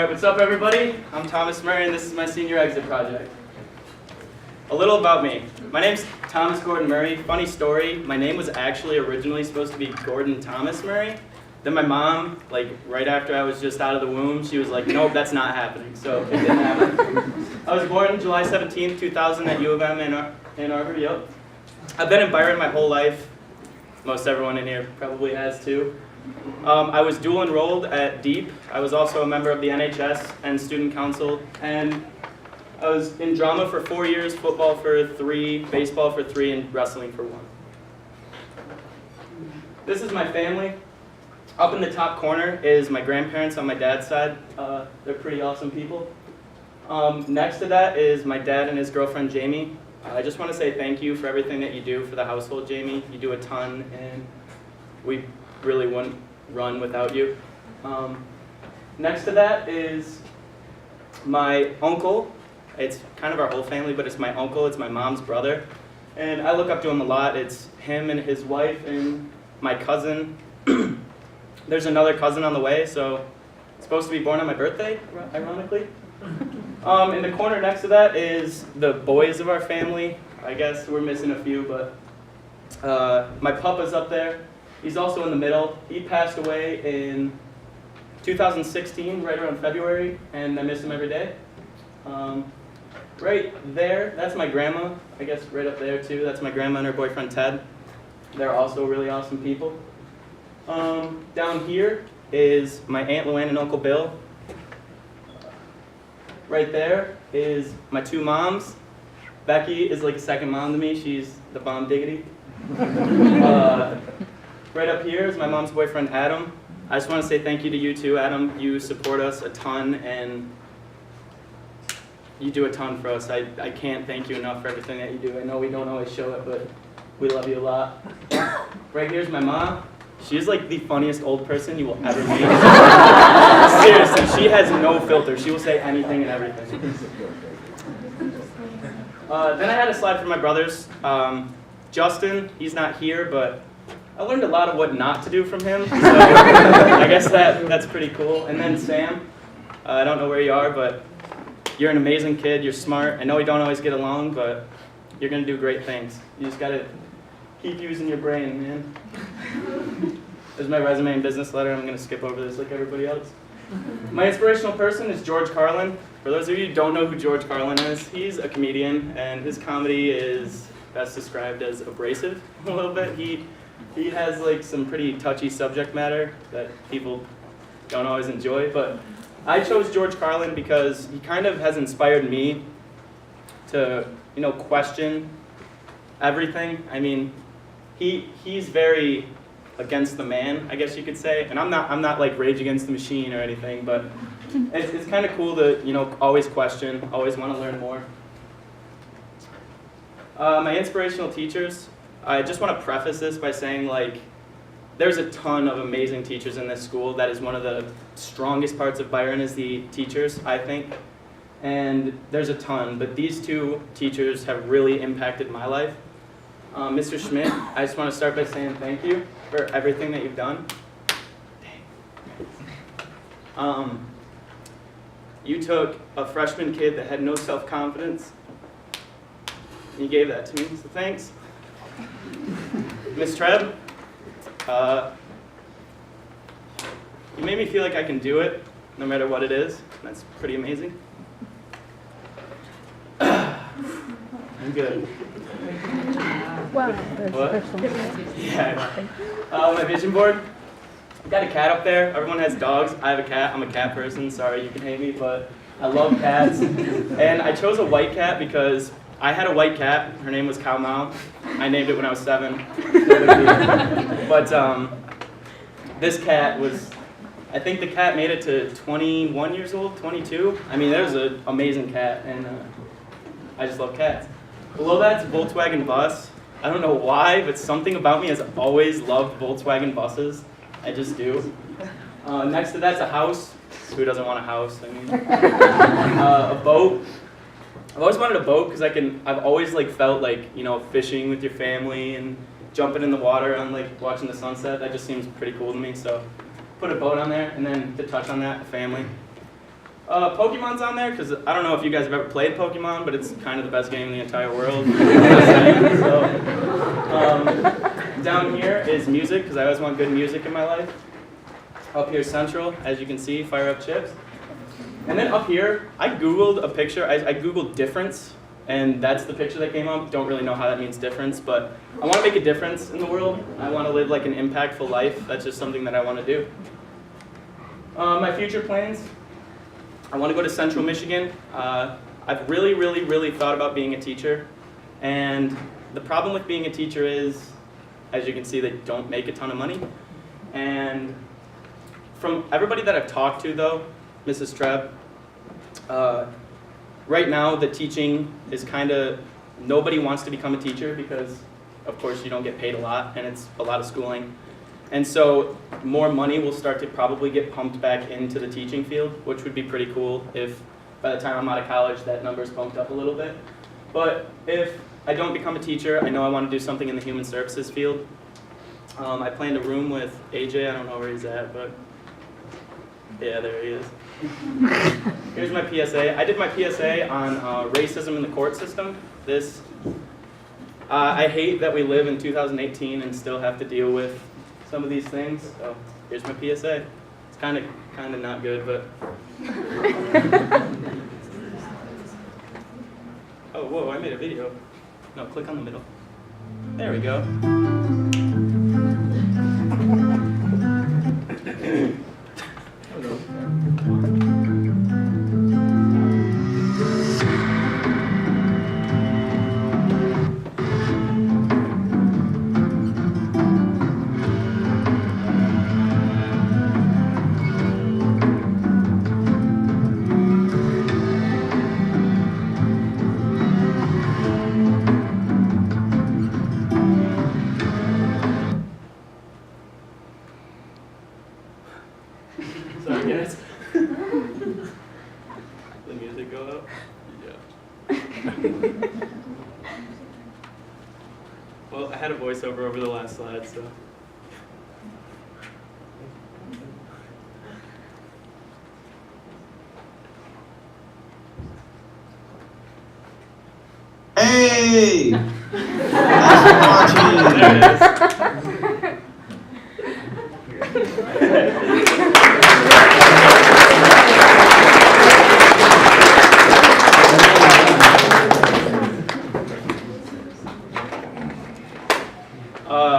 Alright, what's up everybody? I'm Thomas Murray and this is my senior exit project. A little about me. My name's Thomas Gordon Murray. Funny story, my name was actually originally supposed to be Gordon Thomas Murray. Then my mom, like right after I was just out of the womb, she was like, nope, that's not happening. So it didn't happen. I was born July 17th, 2000 at U of M in Ann Arbor, yep. I've been in Byron my whole life. Most everyone in here probably has too. I was dual enrolled at DEEP. I was also a member of the NHS and student council, and I was in drama for 4 years, football for 3, baseball for 3, and wrestling for 1. This is my family. Up in the top corner is my grandparents on my dad's side. They're pretty awesome people. Next to that is my dad and his girlfriend Jamie. I just want to say thank you for everything that you do for the household, Jamie. You do a ton, and we really wouldn't run without you. Next to that is my uncle. It's kind of our whole family, but it's my uncle. It's my mom's brother. And I look up to him a lot. It's him and his wife and my cousin. There's another cousin on the way, so it's supposed to be born on my birthday, ironically. In the corner next to that is the boys of our family. I guess we're missing a few, but my papa's up there. He's also in the middle. He passed away in 2016, right around February, and I miss him every day. Right there, that's my grandma. I guess right up there too, that's my grandma and her boyfriend Ted. They're also really awesome people. Down here is my Aunt Luann and Uncle Bill. Right there is my 2 moms. Becky is like a second mom to me. She's the bomb diggity. Right up here is my mom's boyfriend, Adam. I just want to say thank you to you too, Adam. You support us a ton, and you do a ton for us. I can't thank you enough for everything that you do. I know we don't always show it, but we love you a lot. Right here's my mom. She's like the funniest old person you will ever meet. Seriously, she has no filter. She will say anything and everything. Then I had a slide for my brothers. Justin, he's not here, but I learned a lot of what not to do from him, so I guess that's pretty cool. And then Sam, I don't know where you are, but you're an amazing kid, you're smart. I know we don't always get along, but you're going to do great things. You just got to keep using your brain, man. This is my resume and business letter. I'm going to skip over this like everybody else. My inspirational person is George Carlin. For those of you who don't know who George Carlin is, he's a comedian, and his comedy is best described as abrasive a little bit. He has like some pretty touchy subject matter that people don't always enjoy, but I chose George Carlin because he kind of has inspired me to, question everything. I mean, he's very against the man, I guess you could say, and I'm not like Rage Against the Machine or anything, but it's kind of cool to always question, always want to learn more. My inspirational teachers. I just want to preface this by saying, there's a ton of amazing teachers in this school. That is one of the strongest parts of Byron is the teachers, I think. And there's a ton, but these 2 teachers have really impacted my life. Mr. Schmidt, I just want to start by saying thank you for everything that you've done. You took a freshman kid that had no self-confidence, and you gave that to me, so thanks. Miss Treb, you made me feel like I can do it, no matter what it is. That's pretty amazing. I'm good. Wow. What? Yeah. My vision board. I've got a cat up there. Everyone has dogs. I have a cat. I'm a cat person. Sorry, you can hate me, but I love cats. And I chose a white cat because I had a white cat. Her name was Cow Mao. I named it when I was 7. But this cat was, I think the cat made it to 21 years old, 22. I mean, that was an amazing cat, and I just love cats. Below that's Volkswagen bus. I don't know why, but something about me has always loved Volkswagen buses. I just do. Next to that's a house. Who doesn't want a house? I mean, a boat. I've always wanted a boat because I've always felt fishing with your family and jumping in the water and watching the sunset. That just seems pretty cool to me. So put a boat on there, and then to touch on that, a family. Pokemon's on there because I don't know if you guys have ever played Pokemon, but it's kind of the best game in the entire world. So, down here is music because I always want good music in my life. Up here is Central, as you can see, Fire Up Chips. And then up here, I Googled a picture. I Googled difference, and that's the picture that came up. Don't really know how that means difference, but I want to make a difference in the world. I want to live like an impactful life. That's just something that I want to do. My future plans. I want to go to Central Michigan. I've really thought about being a teacher. And the problem with being a teacher is, as you can see, they don't make a ton of money. And from everybody that I've talked to, though, Mrs. Treb, right now the teaching is kind of, nobody wants to become a teacher because, of course, you don't get paid a lot and it's a lot of schooling. And so more money will start to probably get pumped back into the teaching field, which would be pretty cool if by the time I'm out of college that number's bumped up a little bit. But if I don't become a teacher, I know I want to do something in the human services field. I planned a room with AJ, I don't know where he's at, but yeah, there he is. Here's my PSA. I did my PSA on racism in the court system. I hate that we live in 2018 and still have to deal with some of these things. So here's my PSA. It's kind of not good, but. Oh, whoa! I made a video. No, click on the middle. There we go. Sorry, guys. The music go up? Yeah. Well, I had a voiceover over the last slide, so. Hey! Thanks for watching! There it is.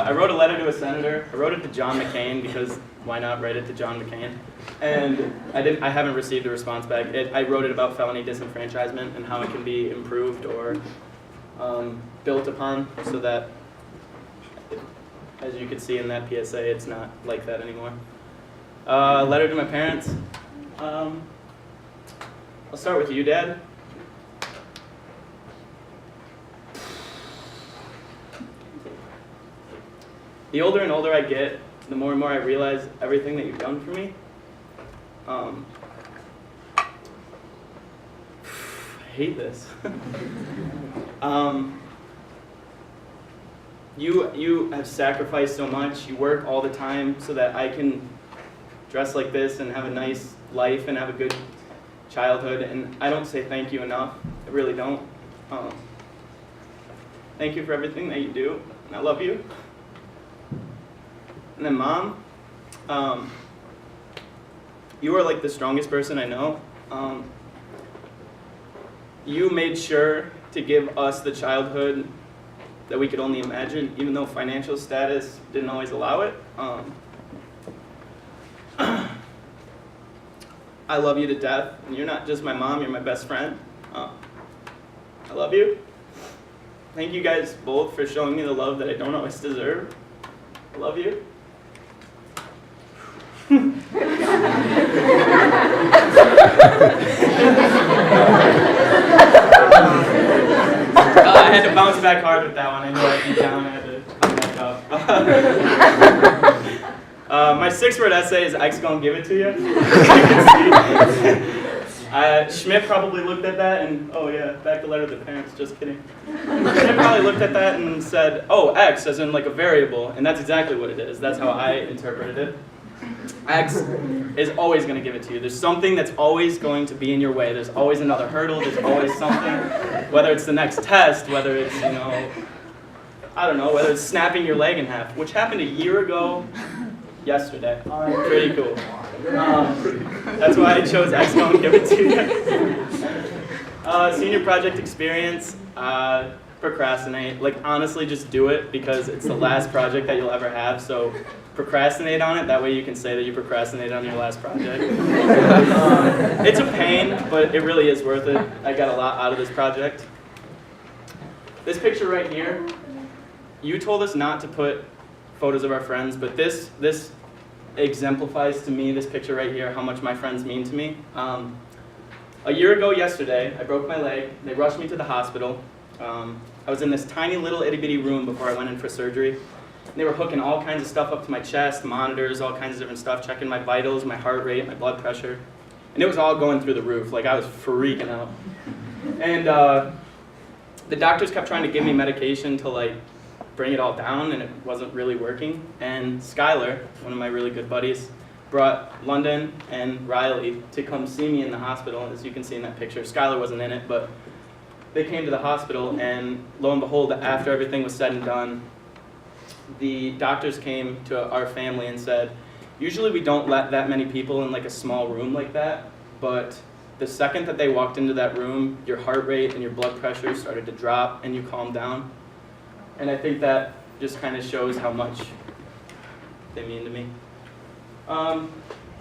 I wrote a letter to a senator. I wrote it to John McCain because why not write it to John McCain? And I haven't received a response back. I wrote it about felony disenfranchisement and how it can be improved or built upon so that, as you can see in that PSA, it's not like that anymore. Letter to my parents. I'll start with you, Dad. The older and older I get, the more and more I realize everything that you've done for me. I hate this. You have sacrificed so much. You work all the time so that I can dress like this and have a nice life and have a good childhood. And I don't say thank you enough. I really don't. Thank you for everything that you do, and I love you. And then Mom, you are like the strongest person I know. You made sure to give us the childhood that we could only imagine, even though financial status didn't always allow it. I love you to death, and you're not just my mom, you're my best friend. I love you. Thank you guys both for showing me the love that I don't always deserve. I love you. I had to bounce back hard with that one. I knew I'd be down. I had to come back up. My 6-word essay is Ike's gonna give it to you. Schmidt probably looked at that and, oh yeah, back the letter to the parents, just kidding. Schmidt probably looked at that and said, oh, X, as in like a variable, and that's exactly what it is. That's how I interpreted it. X is always going to give it to you. There's something that's always going to be in your way. There's always another hurdle. There's always something, whether it's the next test, whether it's, I don't know, whether it's snapping your leg in half, which happened a year ago yesterday. Pretty cool. That's why I chose X-Go and give it to you. Senior project experience, procrastinate. Like, honestly, just do it because it's the last project that you'll ever have. So procrastinate on it. That way you can say that you procrastinated on your last project. It's a pain, but it really is worth it. I got a lot out of this project. This picture right here, you told us not to put photos of our friends, but this exemplifies to me, this picture right here, how much my friends mean to me. A year ago yesterday, I broke my leg. They rushed me to the hospital. I was in this tiny little itty bitty room before I went in for surgery. They were hooking all kinds of stuff up to my chest, monitors, all kinds of different stuff, checking my vitals, my heart rate, my blood pressure. And it was all going through the roof. Like, I was freaking out. And the doctors kept trying to give me medication to, like, bring it all down, and it wasn't really working. And Skylar, one of my really good buddies, brought London and Riley to come see me in the hospital, as you can see in that picture. Skylar wasn't in it, but they came to the hospital, and lo and behold, after everything was said and done, the doctors came to our family and said, usually we don't let that many people in like a small room like that, but the second that they walked into that room, your heart rate and your blood pressure started to drop and you calmed down. And I think that just kind of shows how much they mean to me.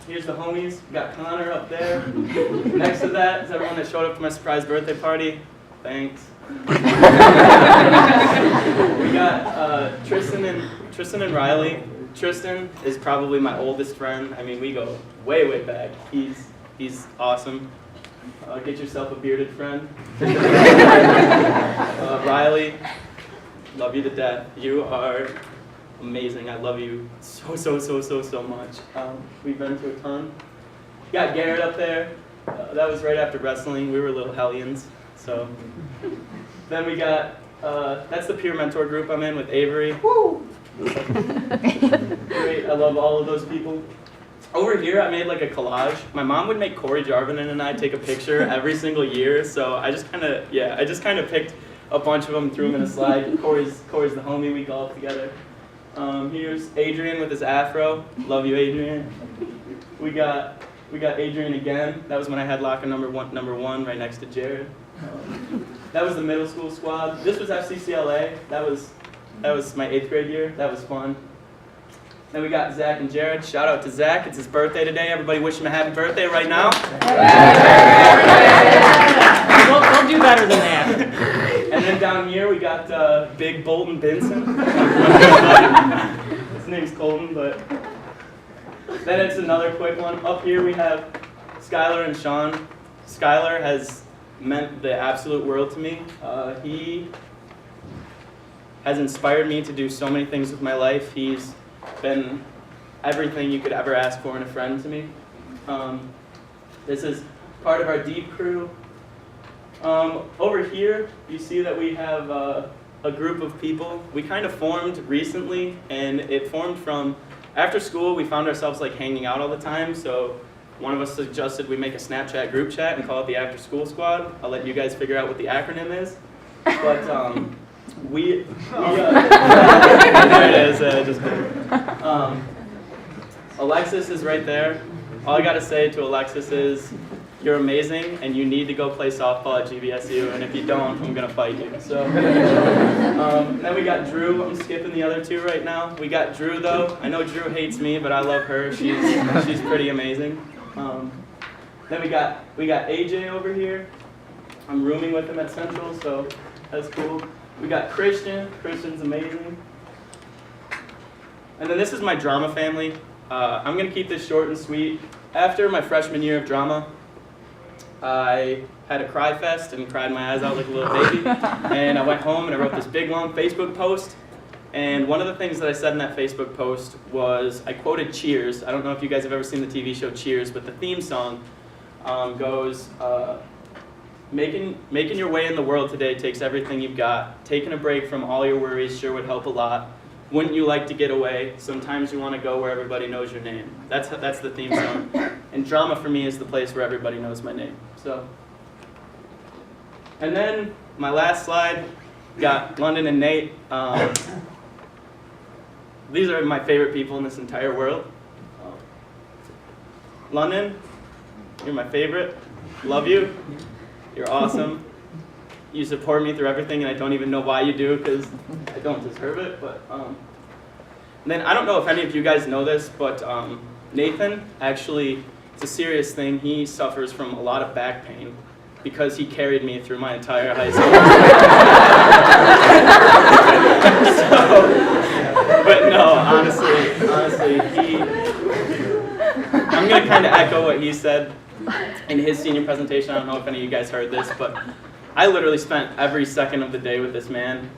Here's the homies. We got Connor up there. Next to that is everyone that showed up to my surprise birthday party. Thanks. We got Tristan and Riley. Tristan is probably my oldest friend. I mean, we go way, way back. He's awesome. Get yourself a bearded friend. Riley, love you to death. You are amazing. I love you so much. We've been to a ton. Got Garrett up there. That was right after wrestling. We were little hellions. So then we got, that's the peer mentor group I'm in with Avery. Woo! Great, I love all of those people. Over here, I made like a collage. My mom would make Corey Jarvinen and I take a picture every single year, so I just kind of picked a bunch of them and threw them in a slide. Corey's the homie, we golf together. Here's Adrian with his afro. Love you, Adrian. We got Adrian again. That was when I had locker number one right next to Jared. That was the middle school squad. This was FCCLA. That was my 8th grade year. That was fun. Then we got Zach and Jared. Shout out to Zach. It's his birthday today. Everybody wish him a happy birthday right now. Don't do better than that. And then down here we got Big Bolton Benson. His name's Colton, but then it's another quick one. Up here we have Skylar and Sean. Skylar has meant the absolute world to me. He has inspired me to do so many things with my life. He's been everything you could ever ask for in a friend to me. This is part of our Deep crew. Over here, you see that we have a group of people. We kind of formed recently, and it formed from after school. We found ourselves like hanging out all the time, so one of us suggested we make a Snapchat group chat and call it the After School Squad. I'll let you guys figure out what the acronym is. But there it is. Just kidding. Alexis is right there. All I gotta say to Alexis is, you're amazing, and you need to go play softball at GVSU. And if you don't, I'm gonna fight you. So then we got Drew. I'm skipping the other two right now. We got Drew though. I know Drew hates me, but I love her. She's pretty amazing. Then we got AJ over here. I'm rooming with him at Central, so that's cool. We got Christian. Christian's amazing. And then this is my drama family. I'm going to keep this short and sweet. After my freshman year of drama, I had a cry fest and cried my eyes out like a little baby. And I went home and I wrote this big long Facebook post. And one of the things that I said in that Facebook post was, I quoted Cheers. I don't know if you guys have ever seen the TV show Cheers, but the theme song goes, Making your way in the world today takes everything you've got. Taking a break from all your worries sure would help a lot. Wouldn't you like to get away? Sometimes you want to go where everybody knows your name. That's the theme song. And drama for me is the place where everybody knows my name. So, and then my last slide, got London and Nate. These are my favorite people in this entire world. London, you're my favorite. Love you. You're awesome. You support me through everything, and I don't even know why you do, because I don't deserve it. But and then I don't know if any of you guys know this, but Nathan actually, it's a serious thing. He suffers from a lot of back pain because he carried me through my entire high school. But no, honestly, I'm gonna kind of echo what he said in his senior presentation. I don't know if any of you guys heard this, but I literally spent every second of the day with this man.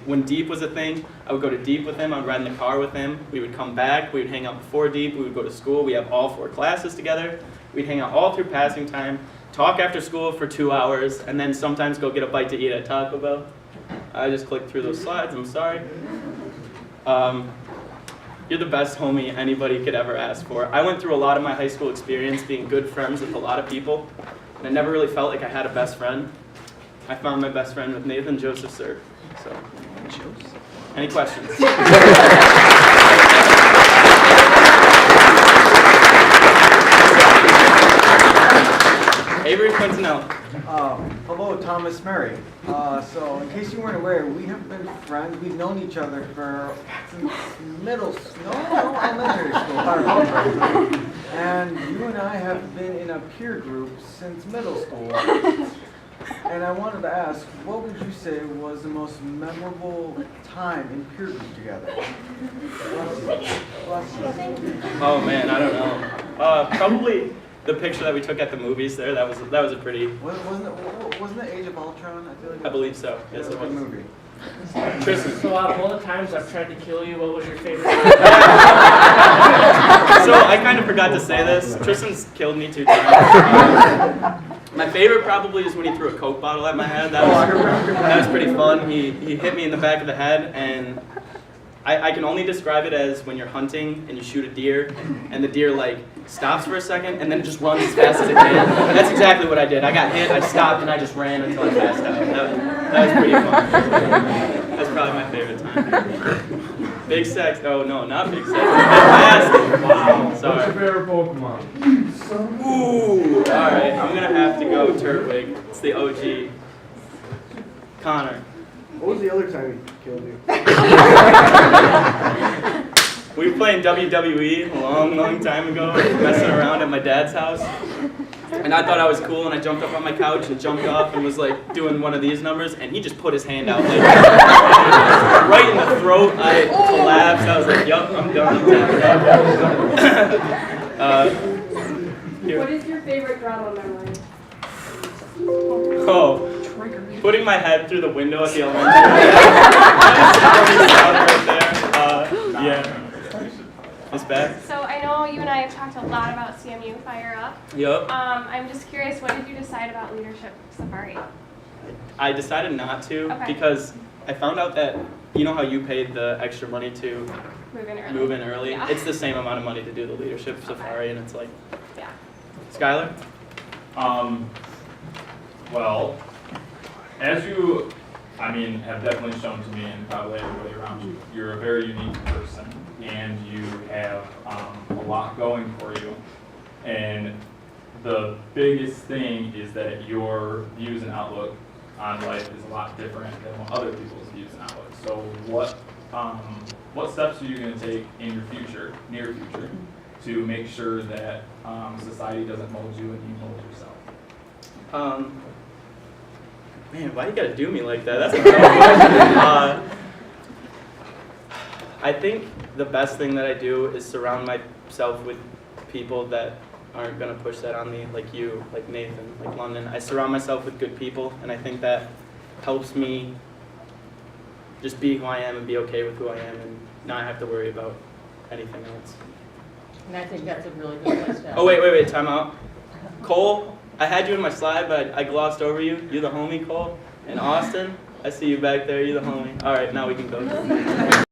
When Deep was a thing, I would go to Deep with him, I would ride in the car with him, we would come back, we would hang out before Deep, we would go to school, we have all 4 classes together, we'd hang out all through passing time, talk after school for 2 hours, and then sometimes go get a bite to eat at Taco Bell. I just clicked through those slides, I'm sorry. You're the best homie anybody could ever ask for. I went through a lot of my high school experience being good friends with a lot of people, and I never really felt like I had a best friend. I found my best friend with Nathan Joseph Sir. So, any questions? Avery Quintanilla. Hello, Thomas Murray. So, in case you weren't aware, we have been friends. We've known each other since elementary school. And you and I have been in a peer group since middle school. And I wanted to ask, what would you say was the most memorable time in peer group together? Oh man, I don't know. Probably the picture that we took at the movies there. That was a pretty. Wasn't it Age of Ultron? I feel like I believe so. Yes, it was. Movie. Tristan. So out of all the times I've tried to kill you, what was your favorite? So I kind of forgot to say this. Tristan's killed me 2 times. My favorite probably is when he threw a Coke bottle at my head. That was pretty fun. He hit me in the back of the head, and I can only describe it as when you're hunting and you shoot a deer, and the deer stops for a second and then it just runs as fast as it can. That's exactly what I did. I got hit, I stopped, and I just ran until I passed out. That was pretty fun. That's probably my favorite time. Big sex. Oh no, not big sex. Wow. Sorry. What's your favorite Pokemon? Ooh. All right, I'm gonna have to go Turtwig. It's the OG. Connor. What was the other time he killed you? We were playing WWE a long time ago, messing around at my dad's house. And I thought I was cool, and I jumped up on my couch and jumped off and was doing one of these numbers, and he just put his hand out right in the throat. I collapsed. I was like, yup, I'm done. What is your favorite drama memory? Oh, putting my head through the window at the elementary. Yeah. Miss Beck? So I know you and I have talked a lot about CMU Fire Up. Yup. I'm just curious, what did you decide about Leadership Safari? I decided not to Okay. because I found out that, you know how you paid the extra money to Move in early. move in early? Yeah. It's the same amount of money to do the Leadership Safari, and it's like, Yeah. Skylar? Well, as you, have definitely shown to me and probably everybody around you, you're a very unique person, and you have a lot going for you. And the biggest thing is that your views and outlook on life is a lot different than what other people's views and outlook. So what steps are you going to take in your future, near future, to make sure that society doesn't mold you and you mold yourself? Man, why you gotta do me like that? That's a tough question. I think the best thing that I do is surround myself with people that aren't gonna push that on me, like you, like Nathan, like London. I surround myself with good people, and I think that helps me just be who I am and be okay with who I am and not have to worry about anything else. And I think that's a really good place to. Oh, wait, time out. Cole, I had you in my slide, but I glossed over you. You're the homie, Cole. And Austin, I see you back there. You're the homie. All right, now we can go.